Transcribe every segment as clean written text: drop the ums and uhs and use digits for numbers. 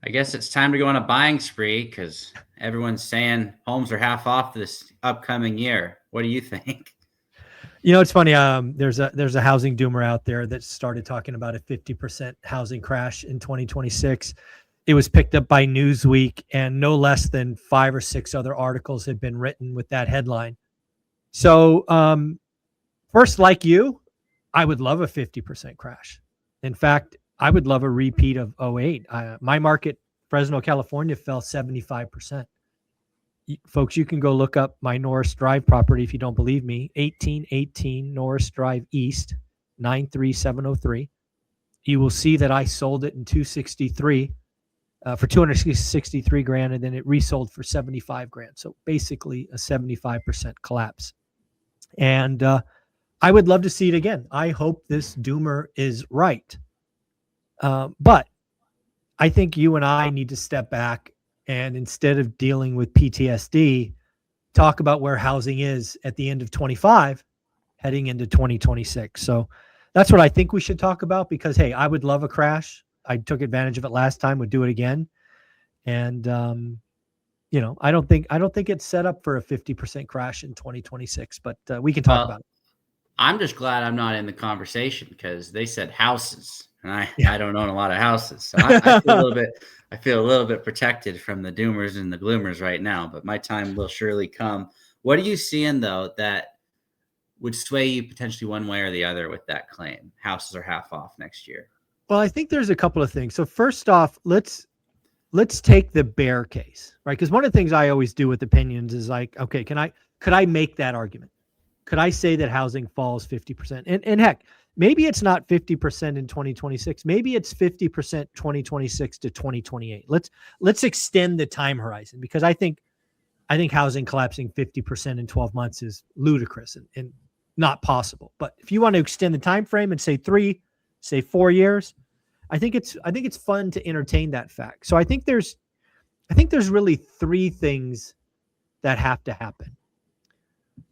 I guess it's time to go on a buying spree because everyone's saying homes are half off this upcoming year. What do you think? It's funny. There's a housing doomer out there that started talking about a 50% housing crash in 2026. It was picked up by Newsweek, and no less than 5 or 6 other articles had been written with that headline. So, first, like you, I would love a 50% crash. In fact, I would love a repeat of '08. My market, Fresno, California, fell 75%. Folks, you can go look up my Norris Drive property if you don't believe me. 1818 Norris Drive East, 93703. You will see that I sold it in 263 for 263 grand, and then it resold for 75 grand. So basically a 75% collapse. And I would love to see it again. I hope this doomer is right. But I think you and I need to step back and instead of dealing with PTSD, talk about where housing is at the end of 25, heading into 2026. So that's what I think we should talk about because, hey, I would love a crash. I took advantage of it last time, would do it again. And, I don't think it's set up for a 50% crash in 2026 but we can talk about Well, it. I'm just glad I'm not in the conversation because they said houses, and Yeah. I don't own a lot of houses, so I feel a little bit protected from the doomers and the gloomers right now. But my time will surely come. What are you seeing though that would sway you potentially one way or the other with that claim? Houses are half off next year. Well, I think there's a couple of things. So first off, let's take the bear case, right? Because one of the things I always do with opinions is like, okay, could I make that argument? Could I say that housing falls 50%? And heck, maybe it's not 50% in 2026. Maybe it's 50% 2026 to 2028. Let's extend the time horizon because I think housing collapsing 50% in 12 months is ludicrous and not possible. But if you want to extend the time frame and say 4 years, I think it's fun to entertain that fact. So I think there's really three things that have to happen.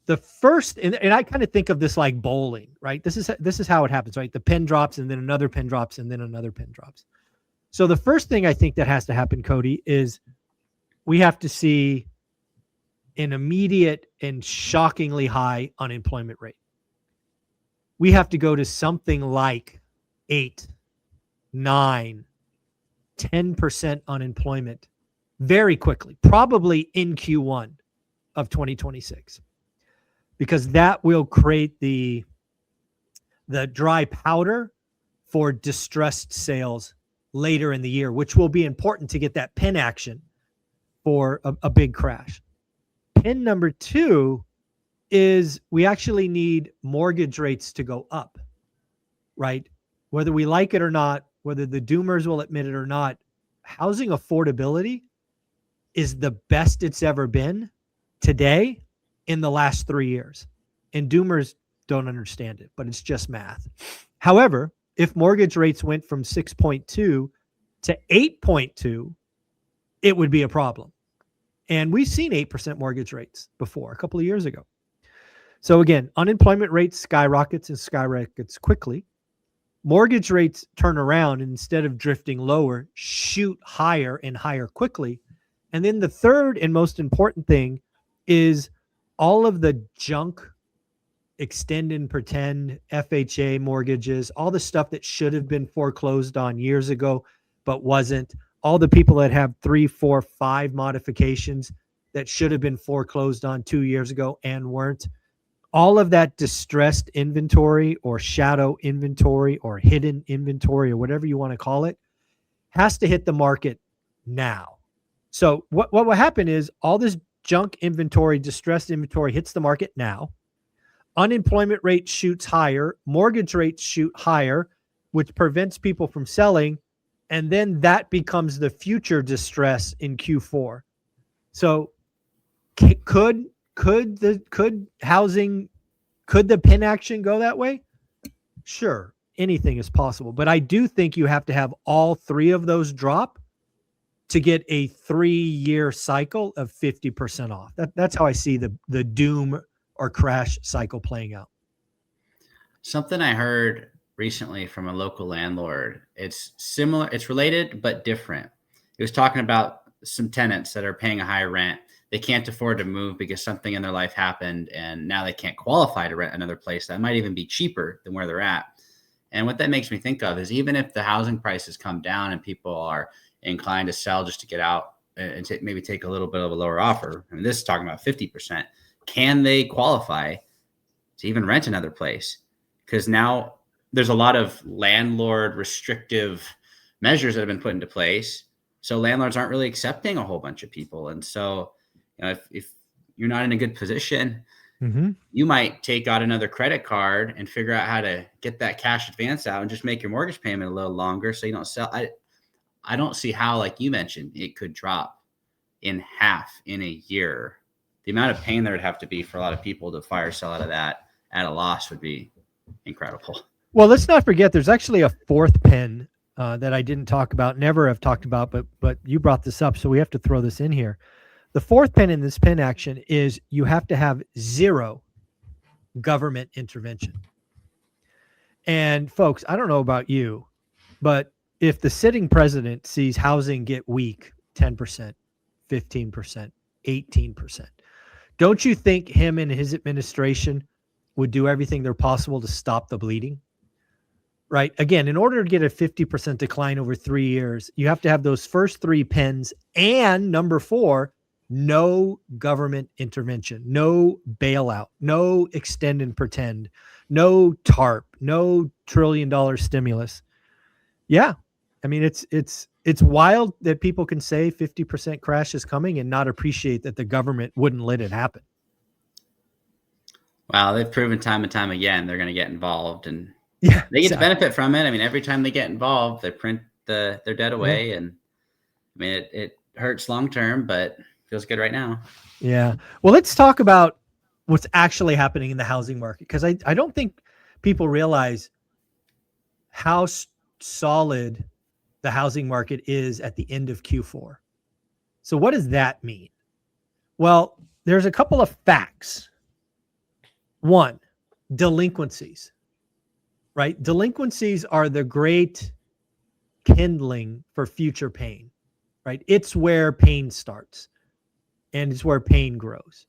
The first, and I kind of think of this like bowling, right? This is how it happens, right? The pin drops, and then another pin drops, and then another pin drops. So the first thing I think that has to happen, Cody, is we have to see an immediate and shockingly high unemployment rate. We have to go to something like 8, 9, 10% unemployment very quickly, probably in Q1 of 2026. Because that will create the dry powder for distressed sales later in the year, which will be important to get that pin action for a big crash. Pin number 2 is we actually need mortgage rates to go up, right? Whether we like it or not, whether the doomers will admit it or not, housing affordability is the best it's ever been today in the last 3 years. And doomers don't understand it, but it's just math. However, if mortgage rates went from 6.2 to 8.2, it would be a problem. And we've seen 8% mortgage rates before a couple of years ago. So again, unemployment rates skyrockets and skyrockets quickly. Mortgage rates turn around and instead of drifting lower, shoot higher and higher quickly. And then the third and most important thing is all of the junk, extend and pretend, FHA mortgages, all the stuff that should have been foreclosed on years ago, but wasn't. All the people that have 3, 4, 5 modifications that should have been foreclosed on 2 years ago and weren't. All of that distressed inventory or shadow inventory or hidden inventory or whatever you want to call it has to hit the market now. So what will happen is all this junk inventory, distressed inventory hits the market now. Unemployment rate shoots higher. Mortgage rates shoot higher, which prevents people from selling. And then that becomes the future distress in Q4. So could the pin action go that way? Sure. Anything is possible. But I do think you have to have all three of those drop to get a 3-year cycle of 50% off. That's how I see the doom or crash cycle playing out. Something I heard recently from a local landlord, it's similar, it's related but different. He was talking about some tenants that are paying a higher rent. They can't afford to move because something in their life happened, and now they can't qualify to rent another place that might even be cheaper than where they're at. And what that makes me think of is, even if the housing prices come down and people are inclined to sell just to get out and maybe take a little bit of a lower offer, I mean, this is talking about 50%. Can they qualify to even rent another place? Because now there's a lot of landlord restrictive measures that have been put into place. So landlords aren't really accepting a whole bunch of people. And so, if you're not in a good position, you might take out another credit card and figure out how to get that cash advance out and just make your mortgage payment a little longer so you don't sell. I don't see how, like you mentioned, it could drop in half in a year. The amount of pain there would have to be for a lot of people to fire sell out of that at a loss would be incredible. Well, let's not forget there's actually a fourth pen that I didn't talk about, never have talked about, but you brought this up, so we have to throw this in here. The fourth pen in this pen action is you have to have zero government intervention. And folks, I don't know about you, but if the sitting president sees housing get weak 10%, 15%, 18%, don't you think him and his administration would do everything they're possible to stop the bleeding? Right? Again, in order to get a 50% decline over 3 years, you have to have those first three pens, and number 4, no government intervention, no bailout, no extend and pretend, no TARP, no $1 trillion stimulus. Yeah. I mean, it's wild that people can say 50% crash is coming and not appreciate that the government wouldn't let it happen. Wow, they've proven time and time again they're going to get involved, and yeah, they get to benefit from it. I mean, every time they get involved, they print their debt away, and I mean, it hurts long term, but feels good right now. Yeah. Well, let's talk about what's actually happening in the housing market, because I don't think people realize how solid the housing market is at the end of Q4. So what does that mean? Well, there's a couple of facts. One, delinquencies, right? Delinquencies are the great kindling for future pain, right? It's where pain starts, and it's where pain grows.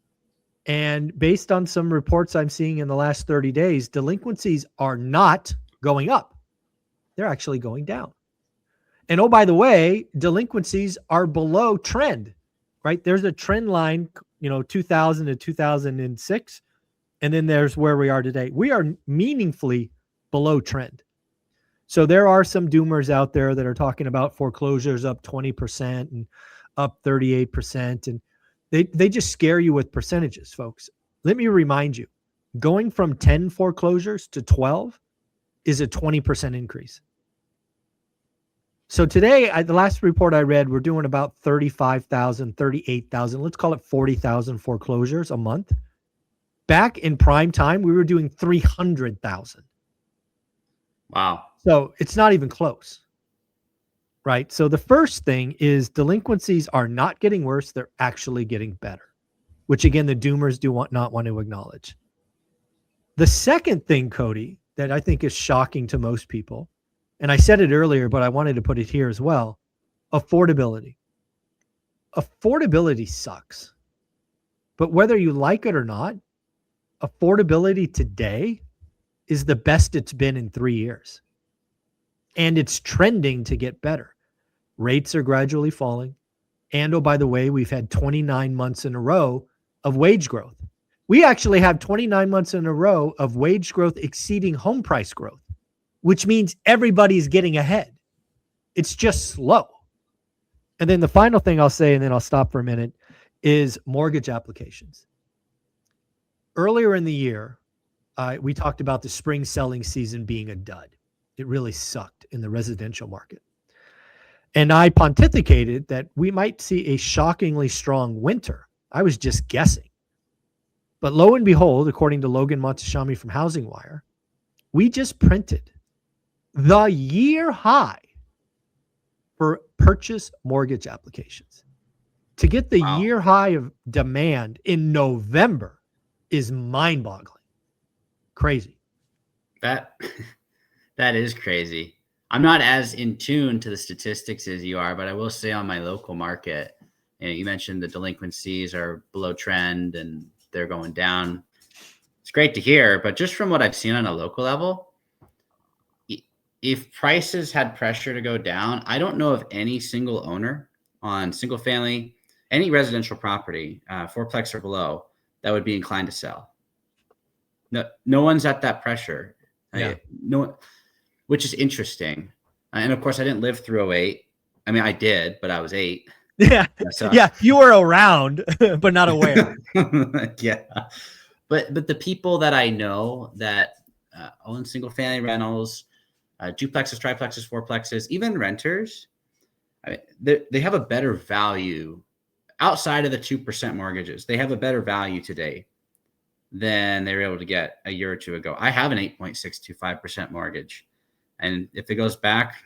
And based on some reports I'm seeing in the last 30 days, delinquencies are not going up. They're actually going down. And oh, by the way, delinquencies are below trend, right? There's a trend line, 2000 to 2006. And then there's where we are today. We are meaningfully below trend. So there are some doomers out there that are talking about foreclosures up 20% and up 38%. And they just scare you with percentages, folks. Let me remind you, going from 10 foreclosures to 12 is a 20% increase. So today, the last report I read, we're doing about 35,000, 38,000, let's call it 40,000 foreclosures a month. Back in prime time, we were doing 300,000. Wow. So it's not even close, right? So the first thing is delinquencies are not getting worse. They're actually getting better, which again, the doomers not want to acknowledge. The second thing, Cody, that I think is shocking to most people, and I said it earlier, but I wanted to put it here as well, affordability. Affordability sucks. But whether you like it or not, affordability today is the best it's been in 3 years. And it's trending to get better. Rates are gradually falling. And oh, by the way, we've had 29 months in a row of wage growth. We actually have 29 months in a row of wage growth exceeding home price growth, which means everybody's getting ahead. It's just slow. And then the final thing I'll say, and then I'll stop for a minute, is mortgage applications. Earlier in the year, we talked about the spring selling season being a dud. It really sucked in the residential market. And I pontificated that we might see a shockingly strong winter. I was just guessing. But lo and behold, according to Logan Montashami from Housing Wire, we just printed the year high for purchase mortgage applications. To get the year high of demand in November is mind-boggling. Crazy. That is crazy. I'm not as in tune to the statistics as you are, but I will say on my local market, you mentioned the delinquencies are below trend and they're going down. It's great to hear, but just from what I've seen on a local level, if prices had pressure to go down, I don't know of any single owner on single family, any residential property, fourplex or below, that would be inclined to sell. No one's at that pressure. Yeah. No, which is interesting. And of course, I didn't live through 08. I mean, I did, but I was 8. Yeah. So. Yeah. You were around, but not aware. Yeah. But the people that I know that own single family rentals, duplexes, triplexes, fourplexes, even renters, I mean, they have a better value outside of the 2% mortgages. They have a better value today than they were able to get a year or two ago. I have an 8.625% mortgage. And if it goes back,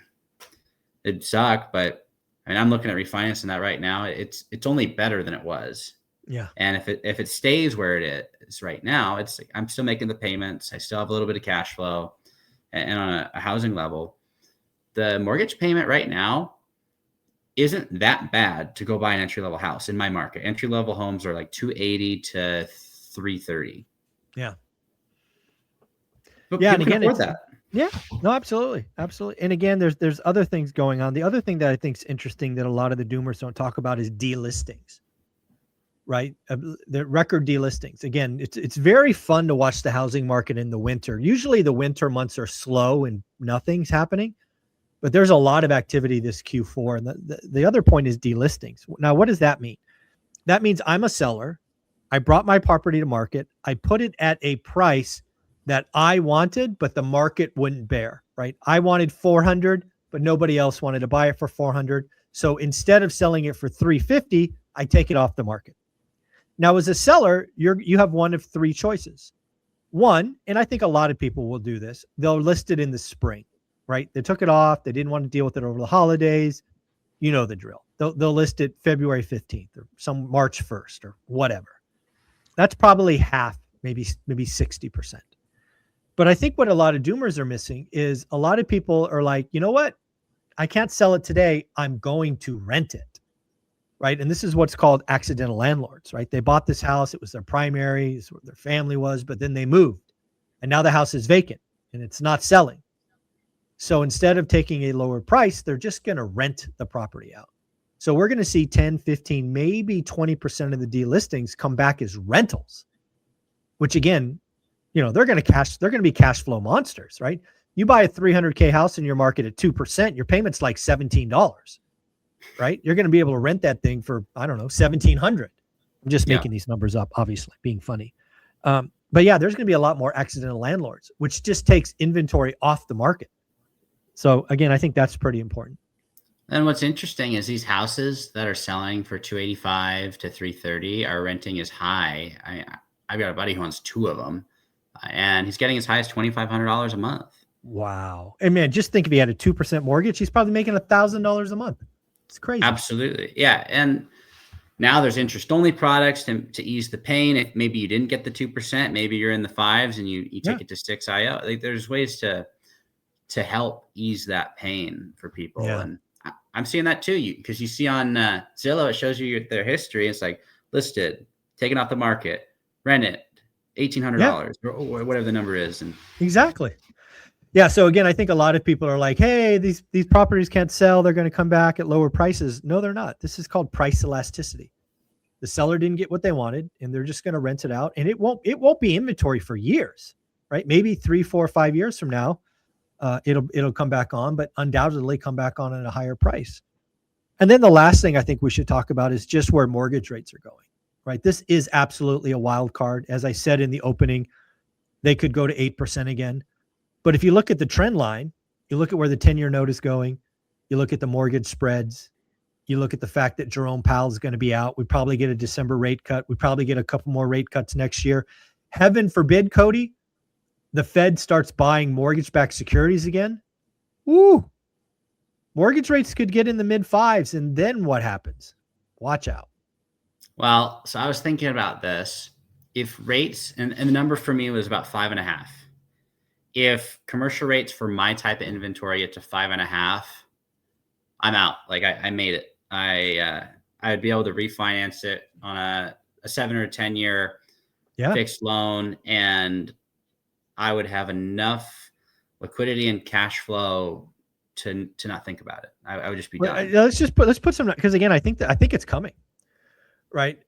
it'd suck. But I mean, I'm looking at refinancing that right now. It's only better than it was. Yeah. And if it stays where it is right now, I'm still making the payments. I still have a little bit of cash flow. And on a housing level, the mortgage payment right now isn't that bad to go buy an entry-level house in my market. Entry-level homes are like $280 to $330. Yeah. But yeah. people can afford that. Yeah, no, absolutely. Absolutely. And again, there's other things going on. The other thing that I think is interesting that a lot of the doomers don't talk about is delistings, right? The record delistings. Again, it's very fun to watch the housing market in the winter. Usually the winter months are slow and nothing's happening, but there's a lot of activity this Q4. And the other point is delistings. Now, what does that mean? That means I'm a seller. I brought my property to market. I put it at a price that I wanted, but the market wouldn't bear, right? I wanted 400, but nobody else wanted to buy it for 400. So instead of selling it for 350, I take it off the market. Now, as a seller, you have one of 3 choices. One, and I think a lot of people will do this, they'll list it in the spring, right? They took it off. They didn't want to deal with it over the holidays. You know the drill. They'll list it February 15th or some March 1st or whatever. That's probably half, maybe 60%. But I think what a lot of doomers are missing is a lot of people are like, you know what? I can't sell it today. I'm going to rent it. Right. And this is what's called accidental landlords, right? They bought this house. It was their primary, it's where their family was, but then they moved and now the house is vacant and it's not selling. So instead of taking a lower price, they're just going to rent the property out. So we're going to see 10, 15, maybe 20% of the delistings come back as rentals, which again, they're going to be cash flow monsters, right? You buy a $300K house in your market at 2%, your payment's like $17, right? You're going to be able to rent that thing for, I don't know, $1,700. I'm just making these numbers up, obviously, being funny. But yeah, there's going to be a lot more accidental landlords, which just takes inventory off the market. So again, I think that's pretty important. And what's interesting is these houses that are selling for $285 to $330 are renting as high. I've got a buddy who owns 2 of them, and he's getting as high as $2,500 a month. Wow. And man, just think if he had a 2% mortgage, he's probably making $1,000 a month. It's crazy. Absolutely. Yeah. And now there's interest-only products to ease the pain. If maybe you didn't get the 2%, maybe you're in the 5s and you take it to 6 IO. There's ways to help ease that pain for people. Yeah. And I'm seeing that too, because you see on Zillow, it shows you their history. It's like listed, taken off the market, rent it, $1,800 or whatever the number is. And exactly. Yeah. So again, I think a lot of people are like, hey, these properties can't sell. They're going to come back at lower prices. No, they're not. This is called price elasticity. The seller didn't get what they wanted and they're just going to rent it out. And it won't be inventory for years, right? Maybe 3, 4, 5 years from now, it'll come back on, but undoubtedly come back on at a higher price. And then the last thing I think we should talk about is just where mortgage rates are going, right? This is absolutely a wild card. As I said in the opening, they could go to 8% again. But if you look at the trend line, you look at where the 10-year note is going, you look at the mortgage spreads, you look at the fact that Jerome Powell is going to be out. We probably get a December rate cut. We probably get a couple more rate cuts next year. Heaven forbid, Cody, the Fed starts buying mortgage-backed securities again. Ooh, mortgage rates could get in the mid-5s, and then what happens? Watch out. Well, so I was thinking about this. If rates, and the number for me was about 5.5. if commercial rates for my type of inventory get to 5.5, I'm out. Like I made it. I'd be able to refinance it on a 7 or 10 year fixed loan, and I would have enough liquidity and cash flow to not think about it. I would just be done. Let's put some, because again, I think it's coming, right?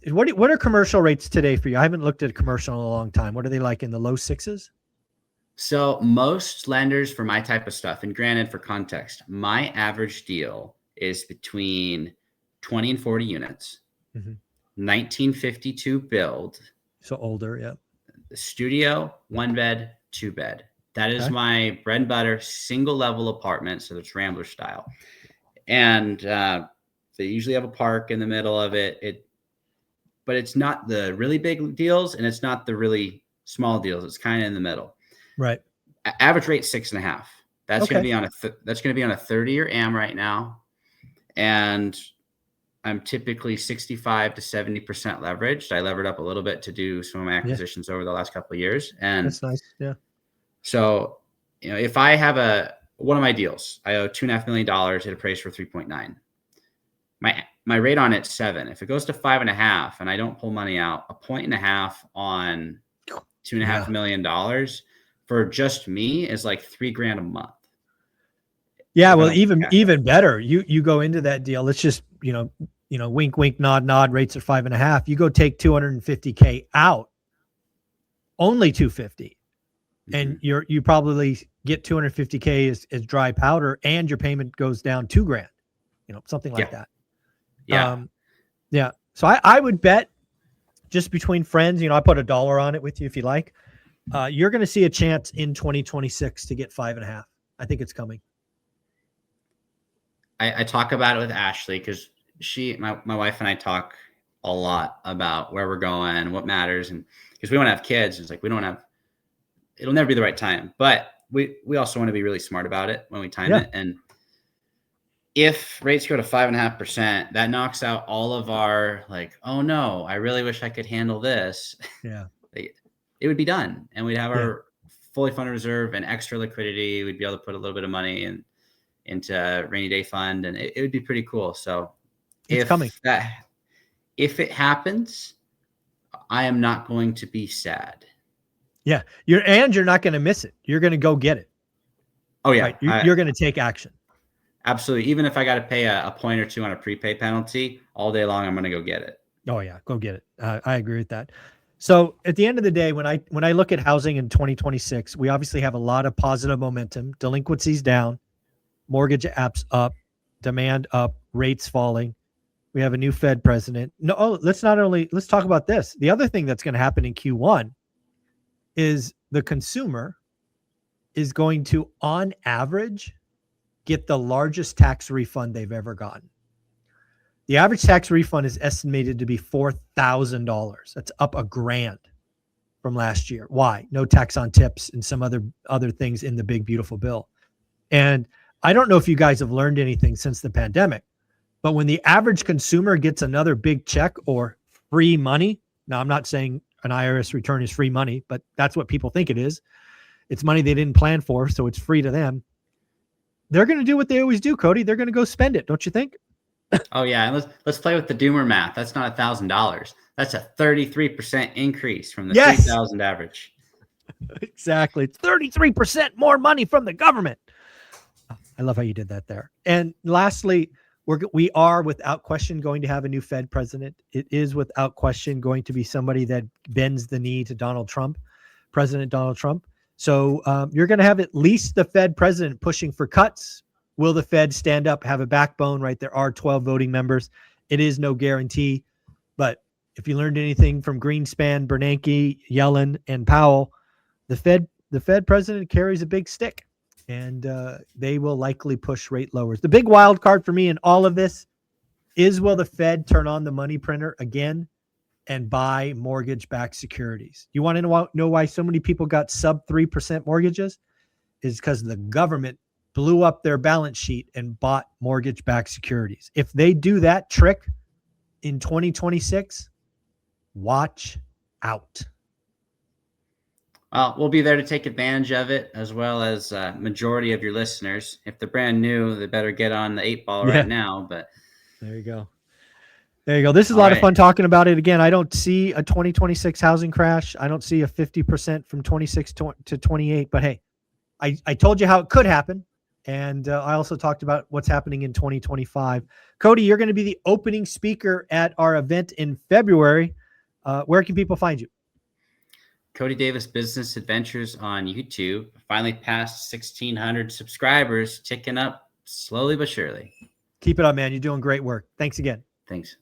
What are commercial rates today for you? I haven't looked at a commercial in a long time. What are they like, in the low 6s? So most lenders for my type of stuff, and granted, for context, my average deal is between 20 and 40 units, 1952 build. So older, yeah. Studio, 1 bed, 2 bed. That is my bread and butter single level apartment. So it's Rambler style. And they usually have a park in the middle of it. But it's not the really big deals, and it's not the really small deals. It's kind of in the middle. Right. Average rate 6.5. That's going to be on that's going to be on a 30-year AM right now. And I'm typically 65 to 70% leveraged. I levered up a little bit to do some of my acquisitions over the last couple of years. And that's nice. Yeah. So, if I have one of my deals, I owe $2.5 million, it appraised for 3.9. My rate on it's 7. If it goes to 5.5 and I don't pull money out, 1.5 on $2.5 million for just me is like $3,000 a month. Yeah. Well, even better. You go into that deal. Let's just, wink, wink, nod, nod. Rates are 5.5. You go take $250K out, only 250. And you probably get $250K as dry powder, and your payment goes down $2,000, something like that. Yeah. Yeah. So I would bet, just between friends, I put $1 on it with you if you like. You're going to see a chance in 2026 to get 5.5. I think it's coming. I talk about it with Ashley, because my wife and I talk a lot about where we're going, what matters. And because we want to have kids, it's like, it'll never be the right time, but we also want to be really smart about it when we time it. And if rates go to 5.5%, that knocks out all of our oh no, I really wish I could handle this. Yeah. It would be done, and we'd have our fully funded reserve and extra liquidity. We'd be able to put a little bit of money into a rainy day fund, and it would be pretty cool. So it's coming. If it happens, I am not going to be sad. Yeah. You're not going to miss it. You're going to go get it. Oh yeah. Right? You're going to take action. Absolutely. Even if I got to pay a point or two on a prepay penalty all day long, I'm going to go get it. Oh yeah. Go get it. I agree with that. So at the end of the day, when I look at housing in 2026, we obviously have a lot of positive momentum. Delinquencies down, mortgage apps up, demand up, rates falling. We have a new Fed president. Let's talk about this. The other thing that's going to happen in Q1 is the consumer is going to, on average, get the largest tax refund they've ever gotten. The average tax refund is estimated to be $4,000. That's up $1,000 from last year. Why? No tax on tips and some other things in the big, beautiful bill. And I don't know if you guys have learned anything since the pandemic, but when the average consumer gets another big check or free money, now I'm not saying an IRS return is free money, but that's what people think it is. It's money they didn't plan for, so it's free to them. They're going to do what they always do, Cody. They're going to go spend it, don't you think? Oh yeah, and let's play with the doomer math. That's not $1,000. That's a 33% increase from the 3,000 average. Exactly. It's 33% more money from the government. I love how you did that there. And lastly, we are without question going to have a new Fed president. It is without question going to be somebody that bends the knee to Donald Trump, President Donald Trump. So you're going to have at least the Fed president pushing for cuts. Will the Fed stand up, have a backbone, right? There are 12 voting members. It is no guarantee. But if you learned anything from Greenspan, Bernanke, Yellen, and Powell, the Fed president carries a big stick. And they will likely push rate lowers. The big wild card for me in all of this is, will the Fed turn on the money printer again and buy mortgage-backed securities? You want to know why so many people got sub 3% mortgages? Is because the government blew up their balance sheet and bought mortgage-backed securities. If they do that trick in 2026, watch out. Well, we'll be there to take advantage of it, as well as majority of your listeners. If they're brand new, they better get on the 8 ball Yeah. right now. But there you go. There you go. This is a all lot of right. fun talking about it. Again, I don't see a 2026 housing crash. I don't see a 50% from 26 to 28. But hey, I told you how it could happen. And I also talked about what's happening in 2025. Cody, you're going to be the opening speaker at our event in February. Where can people find you? Cody Davis Business Adventures on YouTube. Finally passed 1,600 subscribers, ticking up slowly but surely. Keep it up, man. You're doing great work. Thanks again. Thanks.